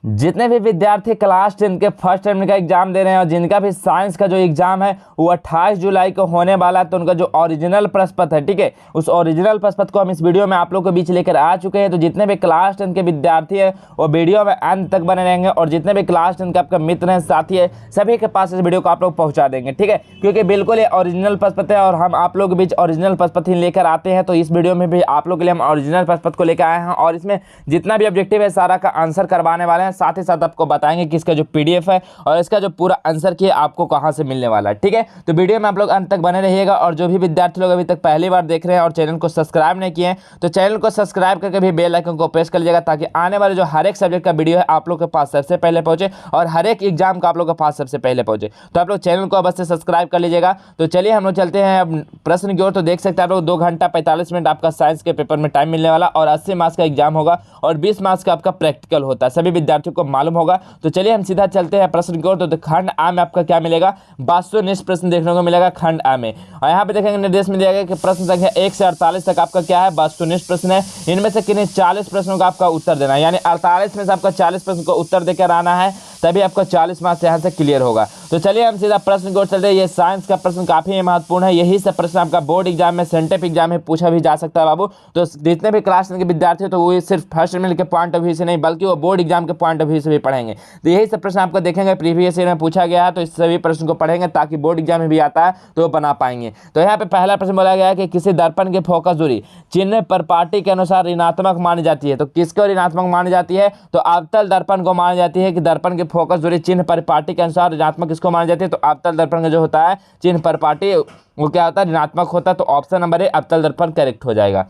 जितने भी विद्यार्थी क्लास 10 के फर्स्ट टर्म का एग्जाम दे रहे हैं और जिनका भी साइंस का जो एग्जाम है वो 28 जुलाई को होने वाला है, तो उनका जो ओरिजिनल प्रश्न पत्र है, ठीक है, उस ओरिजिनल प्रश्न पत्र को हम इस वीडियो में आप लोग के बीच लेकर आ चुके हैं। तो जितने भी क्लास 10 के विद्यार्थी हैं वो वीडियो में अंत तक बने रहेंगे और जितने भी क्लास 10 के आपका मित्र हैं, साथी है, सभी के पास इस वीडियो को आप लोग पहुँचा देंगे, ठीक है, क्योंकि बिल्कुल ये ओरिजिनल प्रश्न पत्र है और हम आप लोग के बीच ओरिजिनल प्रश्न पत्र ही लेकर आते हैं। तो इस वीडियो में भी आप लोग के लिए हम ओरिजिनल प्रश्न पत्र को लेकर आए हैं और इसमें जितना भी ऑब्जेक्टिव है सारा का आंसर करवाने वाले हैं, साथ ही साथ आपको बताएंगे कि इसका जो पीडीएफ है और इसका जो पूरा आंसर की आपको कहां से मिलने वाला है, ठीक है। तो वीडियो में आप लोग अंत तक बने रहिएगा और जो भी विद्यार्थी लोग अभी तक पहली बार देख रहे हैं और चैनल को सब्सक्राइब नहीं किए हैं तो चैनल को सब्सक्राइब करके भी बेल आइकन को प्रेस कर लीजिएगा ताकि आने वाले जो हर एक सब्जेक्ट का वीडियो है आप लोग के पास सबसे पहले पहुंचे और हर एक एग्जाम का आप लोग के पास सबसे पहले पहुंचे। तो आप लोग चैनल को अवश्य सब्सक्राइब कर लीजिएगा। तो चलिए हम लोग चलते हैं अब प्रश्न की ओर। तो देख सकते हैं आप लोग 2 घंटा 45 मिनट आपका साइंस के पेपर में टाइम मिलने वाला और 80 मार्क्स का एग्जाम होगा और 20 मार्क्स का आपका प्रैक्टिकल होता है, सभी विद्यार्थियों को मालूम होगा। तो चलिए हम सीधा चलते हैं प्रश्न की ओर। तो खंड आ में आपका क्या मिलेगा, वास्तुनिष्ठ प्रश्न देखने को मिलेगा खंड आ में। और यहाँ पे देखेंगे निर्देश में दिया गया कि प्रश्न संख्या 1 से 48 तक आपका क्या है, वास्तुनिष्ठ प्रश्न है। इनमें से किन्हीं 40 प्रश्नों का आपका उत्तर देना है, यानी 48 में से आपका 40 प्रश्न को उत्तर देकर आना है, तभी आपका 40 मार्क्स यहाँ से क्लियर होगा। तो चलिए हम सीधा प्रश्न की ओर चलते हैं। ये साइंस का प्रश्न काफी महत्वपूर्ण है, यही सब प्रश्न आपका बोर्ड एग्जाम में, सेंटेप एग्जाम में पूछा भी जा सकता है बाबू। तो जितने भी क्लास 10 के विद्यार्थी हो तो वो सिर्फ फर्स्ट टर्म के पॉइंट ऑफ व्यू से नहीं बल्कि वो बोर्ड एग्जाम के पॉइंट ऑफ व्यू से भी पढ़ेंगे। तो यही सब प्रश्न आपको देखेंगे, प्रीवियस ईयर में पूछा गया है, तो इस सभी प्रश्न को पढ़ेंगे ताकि बोर्ड एग्जाम में भी आता है तो वो बना पाएंगे। तो यहाँ पे पहला प्रश्न बोला गया है कि किसी दर्पण की फोकस दूरी चिन्ह पर पार्टी के अनुसार ऋणात्मक मानी जाती है। तो किसको ऋणात्मक मानी जाती है, तो अवतल दर्पण को मानी जाती है कि दर्पण की फोकस दूरी चिन्ह पर पार्टी के अनुसार ऋणात्मक किसको मानी जाती है, तो अवतल दर्पण का जो होता है चिन्ह पर पार्टी वो क्या होता है, ऋणात्मक होता है। तो ऑप्शन नंबर ए अवतल दर्पण करेक्ट हो जाएगा।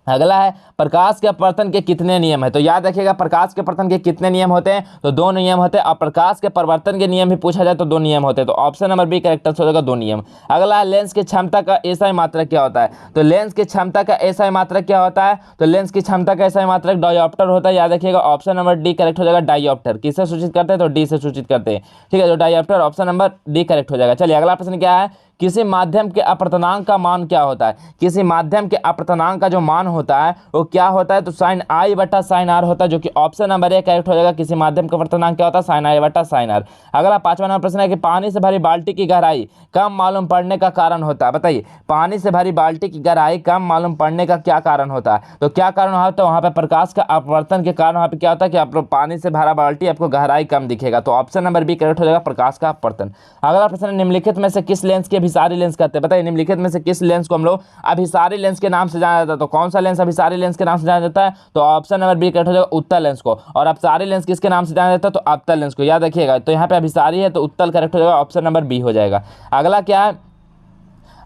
अगला है प्रकाश के अपवर्तन के कितने नियम है। तो याद रखिएगा प्रकाश के अपवर्तन के कितने नियम होते हैं, तो 2 नियम होते हैं और प्रकाश के परिवर्तन के नियम भी पूछा जाए तो 2 नियम होते हैं। तो ऑप्शन नंबर बी करेक्ट हो जाएगा, 2 नियम। अगला है लेंस की क्षमता का एसआई मात्रक क्या होता है। तो लेंस की क्षमता का एसआई मात्रक क्या होता है, तो लेंस की क्षमता का एसआई मात्रक डायोप्टर होता है। याद रखिएगा ऑप्शन नंबर डी करेक्ट हो जाएगा, डायोप्टर। किससे सूचित करते हैं, तो डी से सूचित करते हैं, ठीक है। तो dioptre option number D correct हो जाएगा। चलिए अगला प्रश्न क्या है, किसी माध्यम के अपवर्तनांक का मान क्या होता है। किसी माध्यम के अपवर्तनांक का जो मान होता है वो क्या होता है, तो साइन आई बटा साइन आर होता है, जो कि ऑप्शन नंबर ए करेक्ट हो जाएगा। किसी माध्यम का अपवर्तनांक क्या होता है, साइन आई बटा साइन आर। अगला 5वां नंबर प्रश्न है कि पानी से भरी बाल्टी की गहराई कम मालूम पड़ने का कारण होता है। बताइए पानी से भरी बाल्टी की गहराई कम मालूम पड़ने का क्या कारण होता है, तो क्या कारण होता है, वहाँ पे प्रकाश का अपवर्तन के कारण वहाँ पे क्या होता है कि आप पानी से भरा बाल्टी आपको गहराई कम दिखेगा। तो ऑप्शन नंबर बी करेक्ट हो जाएगा, प्रकाश का अपवर्तन। अगला प्रश्न निम्नलिखित में से किस लेंस के अभिसारी लेंस कहते हैं। बताइए निम्नलिखित में से किस लेंस को हम लोग अभिसारी लेंस के नाम से जाना जाता है। तो कौन सा लेंस अभिसारी लेंस के नाम से जाना जाता है, तो ऑप्शन नंबर बी करेक्ट हो जाएगा, उत्तल लेंस को। और अपसारी लेंस किसके नाम से जाना जाता है, तो अवतल लेंस को। याद रखिएगा तो यहाँ पे अभिसारी है तो उत्तल करेक्ट हो जाएगा, ऑप्शन नंबर बी हो जाएगा। अगला क्या है,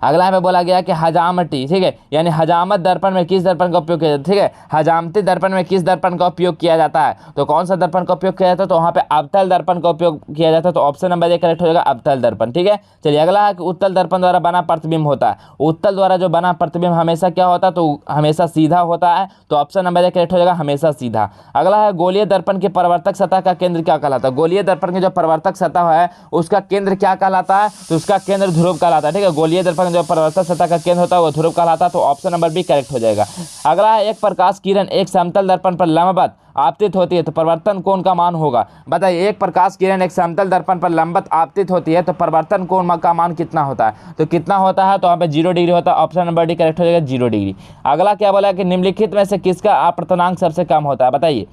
अगला हमें बोला गया कि हजामती, ठीक है, यानी हजामत दर्पण में किस दर्पण का उपयोग किया जाता है, ठीक है, हजामती दर्पण में किस दर्पण का उपयोग किया जाता है, तो कौन सा दर्पण का उपयोग किया जाता है, तो वहाँ पे अवतल दर्पण का उपयोग किया जाता है। तो ऑप्शन नंबर ए करेक्ट हो जाएगा, अवतल दर्पण, ठीक है। चलिए अगला है कि उत्तल दर्पण द्वारा बना प्रतिबिंब होता है। उत्तल द्वारा जो बना प्रतिबिंब हमेशा क्या होता है, तो हमेशा सीधा होता है। तो ऑप्शन नंबर ए करेक्ट हो जाएगा, हमेशा सीधा। अगला है गोलीय दर्पण के परिवर्तक सतह का केंद्र क्या कहलाता है। गोलीय दर्पण की जो परिवर्तक सतह है उसका केंद्र क्या कहलाता है, तो उसका केंद्र ध्रुव कहलाता है, ठीक है। गोलीय दर्पण जो परिवर्तक सतह का केंद्र होता है वो ध्रुव कहलाता है। तो ऑप्शन नंबर बी करेक्ट हो जाएगा। अगला है एक प्रकाश किरण एक समतल दर्पण पर लंबवत आपतित होती है तो परिवर्तन कोण का मान होगा। बताइए एक प्रकाश किरण एक समतल दर्पण पर लंबवत आपतित होती है तो परिवर्तन कोण का मान कितना होता है, तो कितना होता है, तो यहाँ पे 0 डिग्री होता है। ऑप्शन नंबर डी करेक्ट हो जाएगा, 0 डिग्री। अगला क्या बोला कि निम्नलिखित में से किसका अपवर्तनांक सबसे कम होता है। बताइए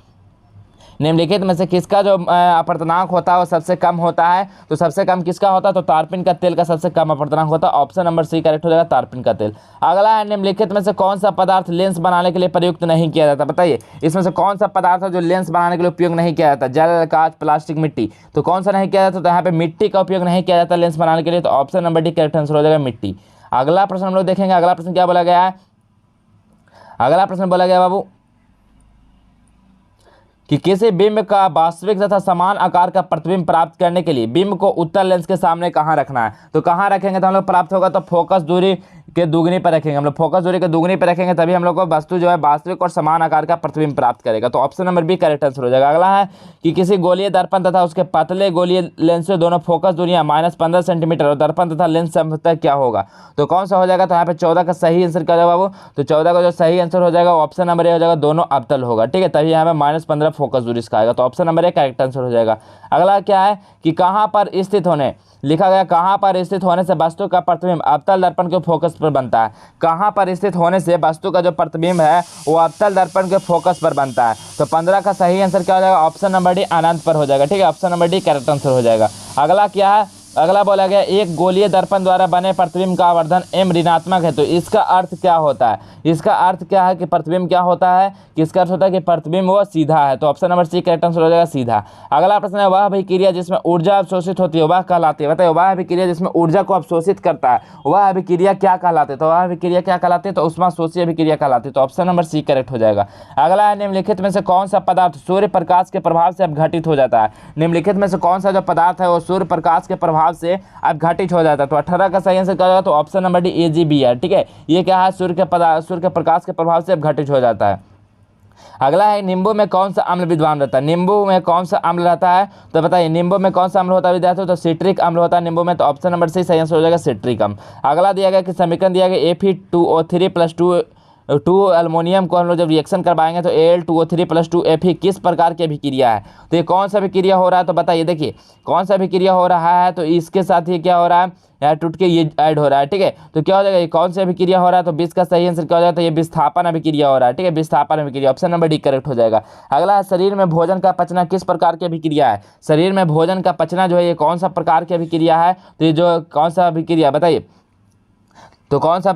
निम्नलिखित में से किसका जो अपवर्तनांक होता है वो सबसे कम होता है, तो सबसे कम किसका होता है, तो तारपीन का तेल का सबसे कम अपवर्तनांक होता है। ऑप्शन नंबर सी करेक्ट हो जाएगा, तारपीन का तेल। अगला है निम्नलिखित में से कौन सा पदार्थ लेंस बनाने के लिए प्रयुक्त नहीं किया जाता। बताइए इसमें से कौन सा पदार्थ है जो लेंस बनाने के लिए उपयोग नहीं किया जाता, जल, कांच, प्लास्टिक, मिट्टी। तो कौन सा नहीं किया जाता, तो यहाँ पे मिट्टी का उपयोग नहीं किया जाता लेंस बनाने के लिए। तो option number D correct answer हो जाएगा, मिट्टी। अगला प्रश्न हम लोग देखेंगे। अगला प्रश्न क्या बोला गया है, अगला प्रश्न बोला गया बाबू कि किसी बिंब का वास्तविक तथा समान आकार का प्रतिबिंब प्राप्त करने के लिए बिंब को उत्तल लेंस के सामने कहाँ रखना है। तो कहाँ रखेंगे तो हम लोग प्राप्त होगा, तो फोकस दूरी के दुगनी पर रखेंगे, हम लोग फोकस दूरी के दुगनी पर रखेंगे, तभी हम लोग को वस्तु जो है वास्तविक और समान आकार का प्रतिबिंब प्राप्त करेगा। तो option number B correct answer हो जाएगा। अगला है कि किसी गोलीय दर्पण तथा उसके पतले गोलीय लेंस से दोनों फोकस दूरियां -15 सेंटीमीटर और दर्पण तथा लेंस समतल क्या होगा। तो कौन सा हो जाएगा, तो यहाँ पे 14 का सही आंसर क्या हो जाएगा बाबू, तो 14 का जो सही आंसर हो जाएगा ऑप्शन नंबर ए हो जाएगा, दोनों अवतल होगा। ठीक है, तभी यहाँ पे -15 फोकस दूरी इसका आएगा। तो option number A correct answer हो जाएगा। अगला क्या है कि कहाँ पर स्थित होने, लिखा गया कहाँ पर स्थित होने से वस्तु का प्रतिबिंब अवतल दर्पण के फोकस पर बनता है। कहाँ पर स्थित होने से वस्तु का जो प्रतिबिंब है वो अवतल दर्पण के फोकस पर बनता है। तो 15 का सही आंसर क्या हो जाएगा, ऑप्शन नंबर डी अनंत पर हो जाएगा। ठीक है, option number D correct answer हो जाएगा। अगला क्या है, अगला बोला गया एक गोलीय दर्पण द्वारा बने प्रतिबिंब का आवर्धन m ऋणात्मक है। तो इसका अर्थ क्या होता है, इसका अर्थ क्या है कि प्रतिबिंब क्या होता है, किसका अर्थ होता है कि प्रतिबिंब वो सीधा है। तो option number C correct answer हो जाएगा, सीधा। अगला प्रश्न है वह अभिक्रिया जिसमें ऊर्जा अवशोषित होती है वह कहलाती है। बताइए वह अभिक्रिया जिसमें ऊर्जा को अवशोषित करता है वह अभिक्रिया क्या कहलाती है। तो वह अभिक्रिया क्या कहलाती है, तो उष्माशोषी अभिक्रिया कहलाती है। तो ऑप्शन नंबर सी करेक्ट हो जाएगा। अगला है निम्नलिखित में से कौन सा पदार्थ सूर्य प्रकाश के प्रभाव से अपघटित हो जाता है। निम्नलिखित में से कौन सा जो पदार्थ है वो सूर्य प्रकाश के प्रभाव से अपघटित हो जाता है। तो 18 का सही आंसर क्या होगा, तो ऑप्शन नंबर डी AgBr। ठीक है, ये क्या है, सूर्य के प्रकाश के प्रभाव से अपघटित हो जाता है। अगला है नींबू में कौन सा अम्ल विद्वान रहता है। नींबू में कौन सा अम्ल रहता है, तो बताइए नींबू में कौन सा अम्ल होता है विद्यार्थियों, तो सिट्रिक अम्ल होता है नींबू में। तो ऑप्शन नंबर सी सही आंसर हो जाएगा, सिट्रिक अम्ल। अगला दिया गया कि समीकरण दिया गया Fe2O3 + 2 अल्मोनियम को हम लोग जब रिएक्शन करवाएंगे तो Al2O3 + 2 Fe किस प्रकार की अभिक्रिया है। तो ये कौन सा अभिक्रिया हो रहा है, तो बताइए देखिए कौन सा अभिक्रिया हो रहा है। तो इसके साथ ये क्या हो रहा है, यार टूट के ये ऐड हो रहा है। ठीक है, तो क्या हो जाएगा, ये कौन सी अभिक्रिया हो रहा है, तो 20 का सही आंसर क्या हो जाएगा, तो ये विस्थापन अभिक्रिया हो रहा है। ठीक है, विस्थापन अभिक्रिया, ऑप्शन नंबर डी करेक्ट हो जाएगा। अगला है शरीर में भोजन का पचना किस प्रकार की अभिक्रिया है। शरीर में भोजन का पचना जो है ये कौन सा प्रकार की अभिक्रिया है। तो ये जो कौन सा अभिक्रिया बताइए, तो कौन सा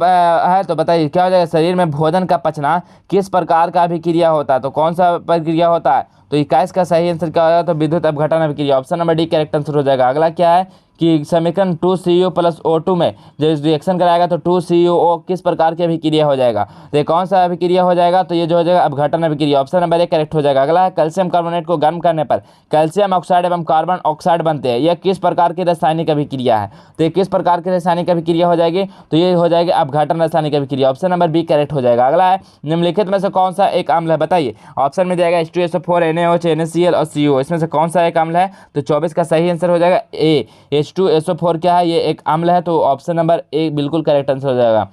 है, तो बताइए क्या हो जाएगा, शरीर में भोजन का पचना किस प्रकार का अभिक्रिया होता है। तो कौन सा प्रक्रिया होता है, तो 21 का सही आंसर क्या होगा, तो विद्युत अपघटन अभिक्रिया, option number D correct answer हो जाएगा। अगला क्या है कि समीकरण 2CO + O2 में जो रिएक्शन कराएगा तो 2COO किस प्रकार की अभिक्रिया हो जाएगा। तो ये कौन सा अभिक्रिया हो जाएगा, तो ये जो हो जाएगा अपघटन अभिक्रिया, ऑप्शन नंबर ए करेक्ट हो जाएगा। अगला है कैल्शियम कार्बोनेट को गर्म करने पर कैल्शियम ऑक्साइड एवं कार्बन ऑक्साइड बनते हैं, यह किस प्रकार की रासायनिक अभिक्रिया है। तो ये किस प्रकार की रासायनिक अभिक्रिया हो जाएगी, तो ये हो जाएगी अपघटन रासायनिक अभिक्रिया, ऑप्शन नंबर बी करेक्ट हो जाएगा। अगला है निम्नलिखित में से कौन सा एक अम्ल है, बताइए ऑप्शन में जाएगा H2SO4 NaOH NaCl और CO, इसमें से कौन सा एक अम्ल है। तो 24 का सही आंसर हो जाएगा ए, H2SO4 क्या है, ये एक अम्ल है। तो ऑप्शन नंबर ए बिल्कुल करेक्ट आंसर हो जाएगा।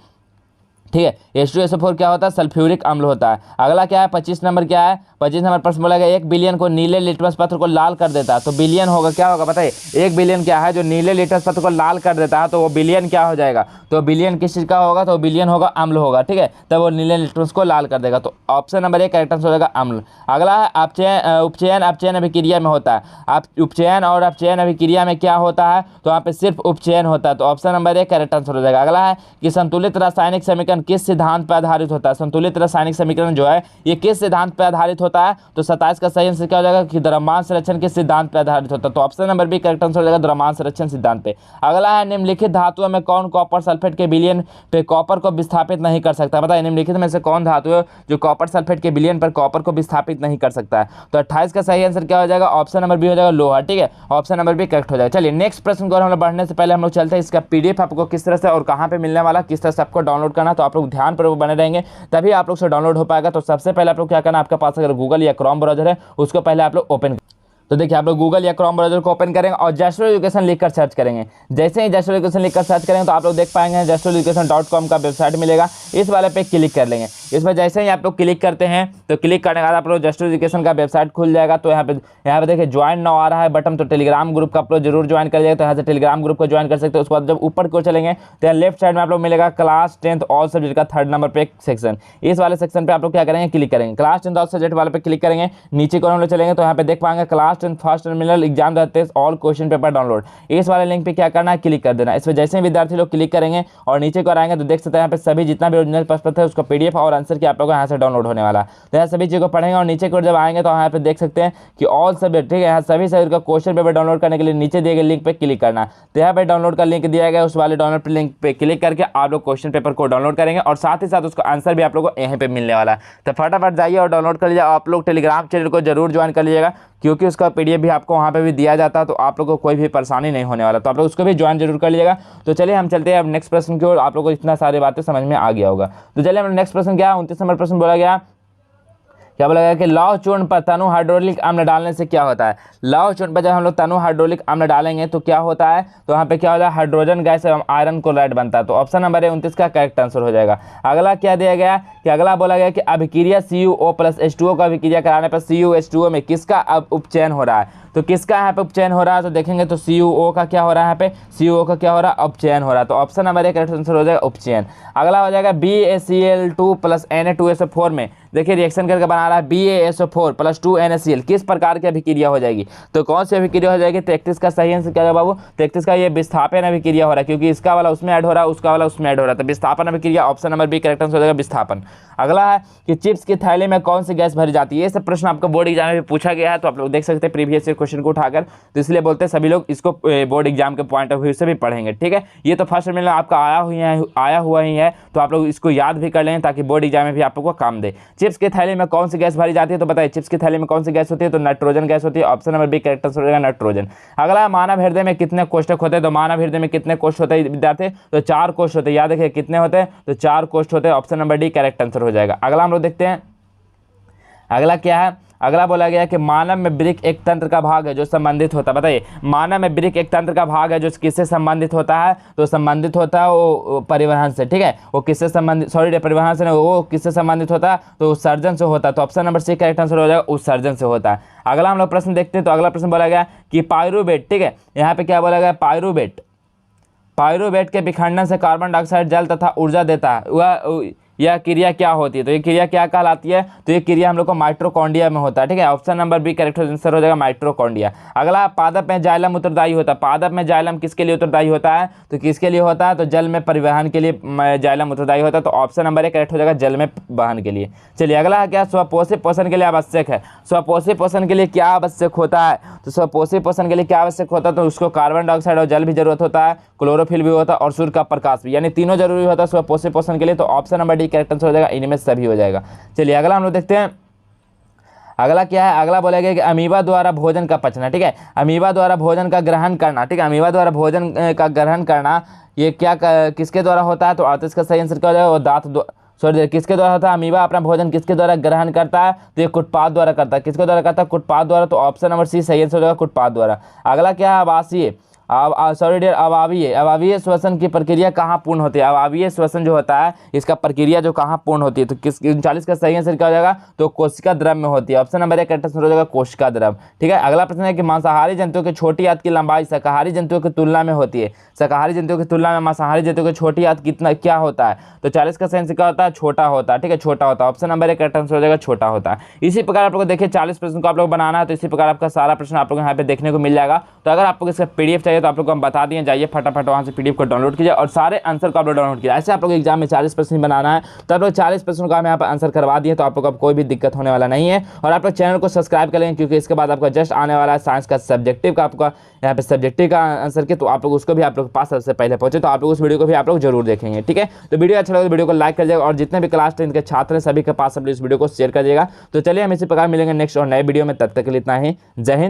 ठीक है, H2SO4 क्या होता है, सल्फ्यूरिक अम्ल होता है। अगला क्या है, 25 नंबर क्या है, 25 नंबर प्रश्न बोला गया 1 बिलियन को नीले लिटमस पत्र को लाल कर देता है। तो बिलियन होगा क्या होगा, बताइए 1 बिलियन क्या है जो नीले लिटमस पत्र को लाल कर देता है, तो वो बिलियन क्या हो जाएगा, तो बिलियन किस चीज़ का होगा, तो बिलियन होगा अम्ल होगा। ठीक है, तब वो नीले लिटमस को लाल कर देगा। तो option number A correct answer हो जाएगा अम्ल। अगला है उपचयन अपचयन अभिक्रिया में होता है। आप उपचयन और अपचयन अभिक्रिया में क्या होता है, तो यहाँ पे सिर्फ उपचयन होता है। तो option number A correct answer हो जाएगा। अगला है कि संतुलित रासायनिक समीकरण किस सिद्धांत पर आधारित होता है। संतुलित रासायनिक समीकरण जो है ये किस सिद्धांत पर आधारित होता है। तो 27 का सही आंसर क्या हो जाएगा कि द्रव्यमान संरक्षण के सिद्धांत पर आधारित होता है। तो option number B correct answer हो जाएगा द्रव्यमान संरक्षण सिद्धांत पे। अगला है निम्नलिखित धातुओं में कौन कॉपर सल्फेट के विलयन पे कॉपर को विस्थापित नहीं कर सकता। बताइए निम्नलिखित में से कौन धातु है जो कॉपर सल्फेट के विलयन पर कॉपर को विस्थापित नहीं कर सकता है। तो 28 का सही आंसर क्या हो जाएगा, ऑप्शन नंबर बी हो जाएगा लोहा। ठीक है, ऑप्शन नंबर बी करेक्ट हो जाएगा। चलिए नेक्स्ट प्रश्न को हम लोग बढ़ने से पहले हम लोग चलते हैं इसका PDF आपको किस तरह से और कहाँ पे मिलने वाला, किस तरह से आपको डाउनलोड करना। तो आप लोग ध्यान पर बने रहेंगे तभी आप लोग से डाउनलोड हो पाएगा। तो सबसे पहले आप लोग क्या करना, आपके पास अगर गूगल या क्रोम ब्राउजर है उसको पहले आप लोग ओपन। तो देखिए आप लोग गूगल या क्रोम ब्राउजर को ओपन करेंगे और जस्टो एजुकेशन लिखकर सर्च करेंगे। जैसे ही जस्टो एजुकेशन लिखकर सर्च करेंगे तो आप लोग देख पाएंगे justoeducation.com का वेबसाइट मिलेगा, इस वाले पे क्लिक कर लेंगे। इसमें जैसे ही आप लोग क्लिक करते हैं तो क्लिक करने के बाद आप लोग जस्टो एजुकेशन का वेबसाइट खुल जाएगा। तो यहाँ पे देखिए ज्वाइन नाउ आ रहा है बटन, तो टेलीग्राम ग्रुप का आप लोग जरूर ज्वाइन कर जाएगा। तो यहाँ से टेलीग्राम ग्रुप को ज्वाइन कर सकते हैं। उसके बाद जब ऊपर को चलेंगे तो यहाँ लेफ्ट साइड में आप लोग मिलेगा क्लास 10th ऑल सब्जेक्ट का 3rd नंबर पे एक सेक्शन। इस वाले सेक्शन पे आप लोग क्या करेंगे, क्लिक करेंगे। क्लास 10th ऑल सब्जेक्ट वाले पे क्लिक करेंगे। नीचे को हम लोग चलेंगे तो यहाँ पे देख पाएंगे class 10th first terminal exam 2023 all question paper download. इस वाले लिंक पे क्या करना है, क्लिक कर देना। इस पर जैसे ही विद्यार्थी लोग क्लिक करेंगे और नीचे को आएंगे तो देख सकते हैं यहाँ पे सभी जितना भी ओरिजिनल प्रश्न पत्र है उसका PDF और आंसर की आप लोगों को यहाँ से डाउनलोड होने वाला। तो यहाँ सभी चीज़ को पढ़ेंगे और नीचे को जब आएंगे तो यहाँ पे देख सकते हैं कि ऑल सब्जेक्ट, ठीक है, यहाँ सभी सब्जेक्ट का क्वेश्चन पेपर डाउनलोड करने के लिए नीचे दिए गए लिंक पे क्लिक करना। तो यहाँ पे डाउनलोड का लिंक दिया गया, उस वाले डाउनलोड लिंक पे क्लिक करके आप लोग क्वेश्चन पेपर को डाउनलोड करेंगे और साथ ही साथ उसका आंसर भी आप लोग को यहीं पे मिलने वाला है। तो फटाफट जाइए और डाउनलोड कर लीजिए। आप लोग टेलीग्राम चैनल को जरूर ज्वाइन कर लीजिएगा क्योंकि उसका PDF भी आपको वहाँ पे भी दिया जाता है, तो आप लोग को कोई भी परेशानी नहीं होने वाला, तो आप लोग उसको भी ज्वाइन जरूर कर लीजिएगा। तो चलिए हम चलते हैं अब नेक्स्ट प्रश्न की ओर। आप लोग को इतना सारी बातें समझ में आ गया होगा। तो चलिए हम नेक्स्ट प्रश्न क्या है, 29 नंबर प्रश्न बोला गया, क्या बोला गया कि लौह चूर्ण पर तनु हाइड्रोलिक अम्ल डालने से क्या होता है। लौह चूर्ण पर जब हम लोग तनु हाइड्रोलिक अम्ल डालेंगे तो क्या होता है, तो यहाँ पे क्या होता है, हाइड्रोजन गैस एवं आयरन क्लोराइड बनता है। तो ऑप्शन नंबर 29 का करेक्ट आंसर हो जाएगा। अगला क्या दिया गया कि अगला बोला गया कि अभिक्रिया CuO+H2O का अभिक्रिया कराने पर CuH2O में किसका अब उपचयन हो रहा है। तो किसका यहाँ पे उपचयन हो रहा है, तो देखेंगे तो CuO का क्या हो रहा है, यहाँ पे CuO का क्या हो रहा है, उपचयन हो रहा है। तो ऑप्शन नंबर 1 करेक्ट आंसर हो जाएगा उपचयन। अगला हो जाएगा BaCl2 + Na2SO4 में देखिए रिएक्शन करके बना रहा है BaSO4 + 2NaCl, किस प्रकार की अभिक्रिया हो जाएगी। तो कौन सी अभिक्रिया हो जाएगी, 33 का सही आंसर क्या है बाबू, 33 का ये विस्थापन अभिक्रिया हो रहा है, क्योंकि इसका वाला उसमें ऐड हो रहा है, उसका वाला उसमें ऐड हो रहा है, तो विस्थापन अभिक्रिया option number B correct answer हो जाएगा विस्थापन। अगला है कि चिप्स की थैली में कौन सी गैस भरी जाती है। ये सब प्रश्न आपको बोर्ड एग्जाम में भी पूछा गया है, तो आप लोग देख सकते हैं प्रीवियस ईयर क्वेश्चन को उठाकर, तो इसलिए बोलते हैं सभी लोग इसको बोर्ड एग्जाम के पॉइंट ऑफ व्यू से भी पढ़ेंगे, ठीक है। ये तो फर्स्ट में आपका आया हुआ ही है, तो आप लोग इसको याद भी कर लें ताकि बोर्ड एग्जाम में भी आप लोग को काम दे। चिप्स की थैली में कौन सी गैस भरी जाती है, तो बताइए चिप्स की थैली में कौन सी गैस होती है, तो नाइट्रोजन गैस होती है। Option number B correct answer हो जाएगा नाइट्रोजन। अगला मानव हृदय में कितने कोष्ठक होते हैं, तो मानव हृदय में कितने कोष्ठ होते हैं विद्यार्थी, तो 4 कोष्ठ होते हैं। याद रखिए कितने होते हैं, तो 4 कोष्ठ होते हैं। Option number D correct answer हो जाएगा। अगला हम लोग देखते हैं, अगला क्या है, अगला बोला गया कि मानव में वृक्क एक तंत्र का भाग है जो संबंधित होता है। बताइए मानव में वृक्क एक तंत्र का भाग है जो किससे संबंधित होता है, तो संबंधित होता है वो परिवहन से, ठीक है। वो किससे संबंधित, परिवहन से नहीं, वो किससे संबंधित होता है, तो उत्सर्जन से होता है। तो option number C correct answer हो जाएगा उत्सर्जन से होता है। अगला हम लोग प्रश्न देखते हैं, तो अगला प्रश्न बोला गया कि पाइरूवेट, ठीक है, यहाँ पे क्या बोला गया, पाइरूवेट के विखंडन से कार्बन डाइऑक्साइड जल तथा ऊर्जा देता है, यह क्रिया क्या होती है, तो ये क्रिया क्या कहलाती है, तो ये क्रिया हम लोग को माइटोकॉन्ड्रिया में होता है, ठीक है। Option number B correct answer हो जाएगा माइटोकॉन्ड्रिया। अगला पादप में जाइलम उत्तरदायी होता है। पादप में जाइलम किसके लिए उत्तरदायी होता है, तो किसके लिए होता है, तो जल में परिवहन के लिए जाइलम उत्तरदायी होता है। तो ऑप्शन नंबर ए करेक्ट हो जाएगा जल में वहन के लिए। चलिए अगला क्या, स्वपोषी पोषण के लिए आवश्यक है। स्वपोषी पोषण के लिए क्या आवश्यक होता है, तो स्वपोषी पोषण के लिए क्या आवश्यक होता है, तो उसको कार्बन डाइऑक्साइड और जल भी जरूरत होता है, क्लोरोफिल भी होता है और सूर्य का प्रकाश भी, यानी तीनों जरूरी होता है स्वपोषी पोषण के लिए। तो option number D correct answer हो जाएगा, इनमें सभी हो जाएगा। चलिए अगला हम लोग देखते हैं, अगला क्या है, अगला बोलेगा कि अमीबा द्वारा भोजन का पचना, ठीक है। अमीबा द्वारा भोजन का ग्रहण करना, ठीक है, अमीबा द्वारा भोजन का ग्रहण करना ये क्या किसके द्वारा होता है, तो 38 का सही आंसर क्या हो जाएगा, वो दांत किसके द्वारा होता है, अमीबा अपना भोजन किसके द्वारा ग्रहण करता है, तो ये कुटपाद द्वारा करता है। किसके द्वारा करता है, कुटपाद द्वारा। तो ऑप्शन नंबर सी सही आंसर हो जाएगा कुटपाद द्वारा। अगला क्या है, आवासीय अवावीय श्वसन की प्रक्रिया कहाँ पूर्ण होती है। अवावीय श्वसन जो होता है इसका प्रक्रिया जो कहाँ पूर्ण होती है, तो किस 39 का सही आंसर क्या हो जाएगा, तो कोशिका द्रव में होती है। ऑप्शन नंबर 1 करेक्ट आंसर हो जाएगा कोशिका द्रव, ठीक है। अगला प्रश्न है कि मांसाहारी जंतुओं की छोटी आंत की लंबाई शाकाहारी जंतुओं की तुलना में होती है। शाकाहारी जंतुओं की तुलना में मांसाहारी जंतुओं की छोटी आंत कितना क्या होता है, तो 40 का सही आंसर क्या होता है, छोटा होता है, ठीक है, छोटा होता है। ऑप्शन नंबर 1 करेक्ट आंसर हो जाएगा छोटा होता है। इसी प्रकार आप लोग देखिए 40 प्रश्न को आप लोग बनाना है, तो इसी प्रकार आपका सारा प्रश्न आप लोग यहाँ पे देखने को मिल जाएगा। तो अगर आपको इसका PDF चाहिए तो आप लोग को हम बता दिए, जाइए फटाफट वहाँ से PDF को डाउनलोड कीजिए और सारे आंसर को आप लोग डाउनलोड कीजिए। ऐसे आप लोग एग्जाम में 40 प्रश्न बनाना है, तो आप लोग 40 प्रश्नों का हम यहाँ पर आंसर करवा दिए, तो आप लोग को कोई भी दिक्कत होने वाला नहीं है। और आप लोग चैनल को सब्सक्राइब कर लेंगे, क्योंकि इसके बाद आपका जस्ट आने वाला है साइंस का सब्जेक्टिव का, आपका यहाँ पे सब्जेक्टिव का आंसर के, तो आप लोग उसको भी आप लोग के पास सबसे पहले पहुंचे, तो आप लोग उस वीडियो को भी आप लोग जरूर देखेंगे, ठीक है। तो वीडियो अच्छा लगे तो वीडियो को लाइक कर दीजिएगा और जितने भी क्लास 10 के छात्र हैं सभी के पास सब इस वीडियो को शेयर कर दीजिएगा। तो चलिए हम इसी प्रकार मिलेंगे नेक्स्ट और नए वीडियो में, तब तक के लिए इतना ही। जय हिंद।